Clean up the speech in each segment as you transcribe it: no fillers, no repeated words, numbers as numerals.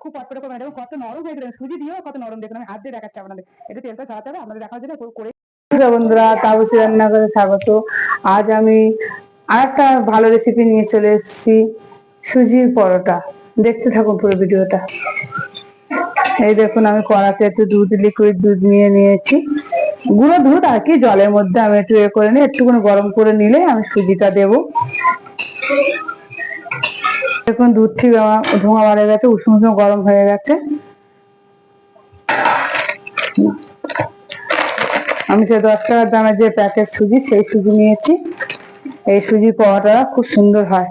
খুব পটপটে করবেন এবং কত নরম হয়ে গেলেন, সুজি দিয়েও কত নরম, দেখুন আমি হাত দিয়ে দেখাচ্ছি আপনাদের। এটা তেলটা ছড়াতে হবে আপনাদের দেখার জন্য করে। বন্ধুরা, তাপসী রান্না করে স্বাগত। আজ আমি আর একটা ভালো রেসিপি নিয়ে চলে এসেছি, সুজির পরোটা। দেখতে থাকুন পুরো ভিডিওটা। এই দেখুন, আমি কড়াতে একটু লিকুইড দুধ নিয়েছি, গুঁড়ো দুধ আর কি, জলের মধ্যে আমি একটু করে নিই, একটুখানি গরম করে নিলে আমি সুজিটা দেবো। দেখুন দুধটি ধোঁয়া বাড়ে গেছে, উষ্ণ উষ্ণ গরম হয়ে গেছে। আমি সেই 10 টাকার দামের যে প্যাকেট সুজি, সেই সুজি নিয়েছি। এই সুজি পরোটা খুব সুন্দর হয়।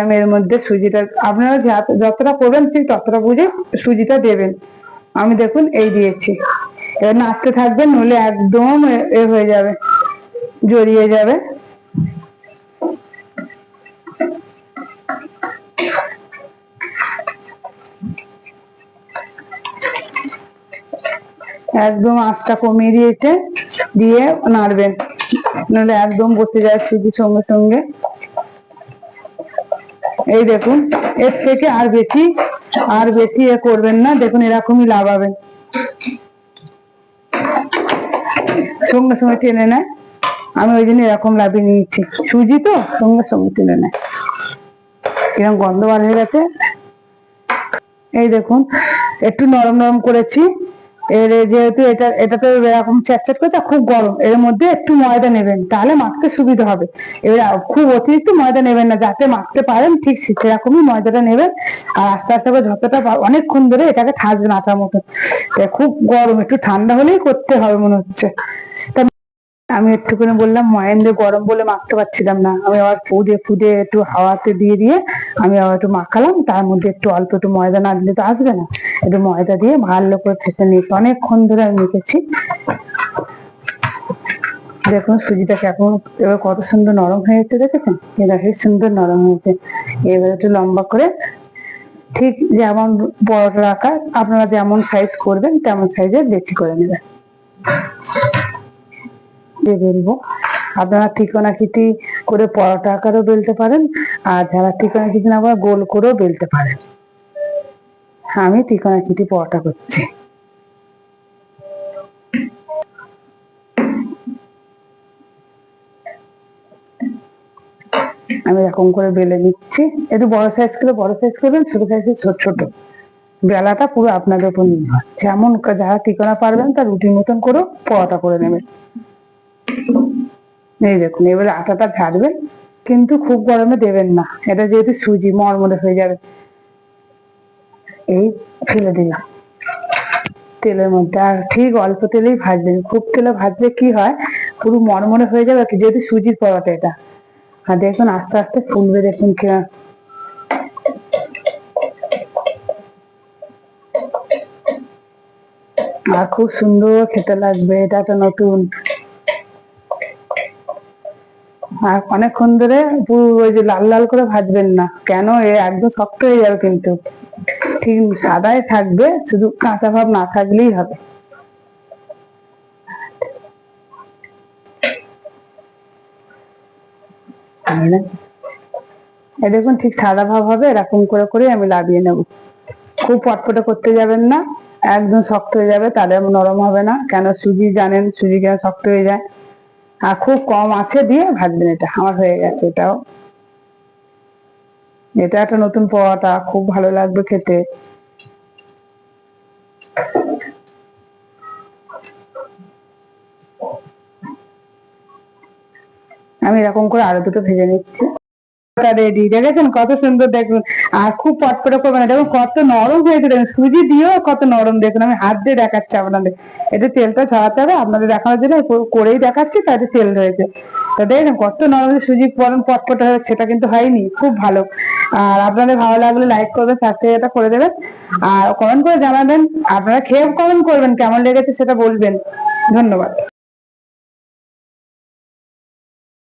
আমি এর মধ্যে সুজিটা আপনারা যতটা করবেন ঠিক ততটা বুঝে সুজিটা দেবেন। আমি দেখুন এই দিয়েছি। এবার নাড়তে থাকবেন, নইলে একদম হয়ে যাবে, জড়িয়ে যাবে। একদম আঁচটা কমিয়ে দিয়ে নাড়বেন, নাহলে একদম বসে যায় সুজি সঙ্গে সঙ্গে। এই দেখুন, এর থেকে আর বেশি করবেন না। দেখুন এরকমই লাগাবেন, সঙ্গে সঙ্গে টেনে নেয়। আমি ওই জন্য এরকম লাভিয়ে নিয়েছি, সুজি তো সঙ্গে সঙ্গে টেনে নেয়। কিরকম গন্ধ বার হয়ে গেছে। এই দেখুন একটু নরম নরম করেছি। যেহেতু এটাতে এরকম চ্যাটচ্যাট করছে, খুব গরম, এর মধ্যে একটু ময়দা নেবেন, তাহলে মাখতে সুবিধা হবে। এবার খুব অতিরিক্ত ময়দা নেবেন না, যাতে মাখতে পারেন ঠিক সেরকমই ময়দাটা নেবেন। আর আস্তে আস্তে করে যতটা অনেকক্ষণ ধরে এটাকে থাকবেন আটার মতো। খুব গরম, একটু ঠান্ডা হলেই করতে হবে মনে হচ্ছে। আমি একটুখানি বললাম ময়ান দিয়ে গরম বলে মাখতে পারছিলাম না, আমি আবার ফুদে একটু হাওয়াতে দিয়ে আমি আবার একটু মাখালাম। তার মধ্যে একটু অল্প একটু ময়দা না দিলে তো আসবে না, একটু ময়দা দিয়ে ভালো করে ঠেকে নিয়েছি। অনেকক্ষণ ধরে আমি মেখেছি। দেখুন সুজিটা কেমন এবার কত সুন্দর নরম হয়েছে, দেখেছেন? এটা বেশ সুন্দর নরম হয়েছে। এবার একটু লম্বা করে, ঠিক যেমন পরোটার আকার আপনারা যেমন সাইজ করবেন তেমন সাইজের লেচি করে নেবেন। বেলবো, আপনারা ত্রিকোণাকৃতি করে পরোটা আকারও বেলতে পারেন, আর যারা ত্রিকোণাকৃতি না করে গোল করেও বেলতে পারেন। আমি ত্রিকোণাকৃতি পরোটা করছি। আমি এরকম করে বেলে নিচ্ছি। একটু বড় সাইজ করবেন, ছোট সাইজে ছোট। বেলাটা পুরো আপনাদের উপর নির্ভর, যেমন যারা ত্রিকোণা পারবেন তার রুটির মতন করেও পরোটা করে নেবেন। এই দেখুন, এবারে আটাটা ঢালবেন, কিন্তু খুব গরমে দেবেন না, এটা যেহেতু সুজি মরমরে হয়ে যাবে। এই ফেলে দিলাম তেলের মধ্যে, আর ঠিক অল্প তেলেই ভাজবেন। খুব তেলে ভাজলে কি হয়, পুরো মরমরে হয়ে যাবে, যেহেতু সুজির পরোটা এটা। আর দেখুন আস্তে আস্তে ফুলবে, দেখুন কিনা। আর খুব সুন্দর খেতে লাগবে, এটা একটা নতুন। আর অনেকক্ষণ ধরে পুরো ওই যে লাল লাল করে ভাজবেন না, কেন একদম শক্ত হয়ে যাবে, কিন্তু ঠিক সাদাই থাকবে, শুধু কাঁচা ভাব না থাকলেই হবে। এই দেখুন ঠিক সাদা ভাব হবে, এরকম করে করে আমি লাভিয়ে নেব। খুব পটপটে করতে যাবেন না, একদম শক্ত হয়ে যাবে, তাহলে নরম হবে না। কেন সুজি জানেন, সুজি কেন শক্ত হয়ে যায়। আর খুব কম আঁচে দিয়ে ভাজবেন। এটা আমার হয়ে গেছে। এটা একটা নতুন পরোটা, খুব ভালো লাগবে খেতে। আমি এরকম করে আরো দুটো ভেজে নিচ্ছি। রেডি, দেখেছেন কত সুন্দর, দেখুন। আর খুব পটপটে করবেন না, দেখুন কত নরম হয়েছে, দেখুন সুজি দিয়েও কত নরম। দেখুন আমি হাত দিয়ে দেখাচ্ছি আপনাদের, এটা তেলটা ছড়াতে হবে আপনাদের দেখানোর জন্য করেই দেখাচ্ছি, তাতে তেল রয়েছে। তো দেখুন কত নরম সুজি পটপটে হয়েছে, সেটা কিন্তু হয়নি, খুব ভালো। আর আপনাদের ভালো লাগলে লাইক করবেন, সাবস্ক্রাইবটা করে দেবেন, আর কমেন্ট করে জানাবেন। আপনারা খেয়ে কমেন্ট করবেন কেমন লেগেছে সেটা বলবেন। ধন্যবাদ।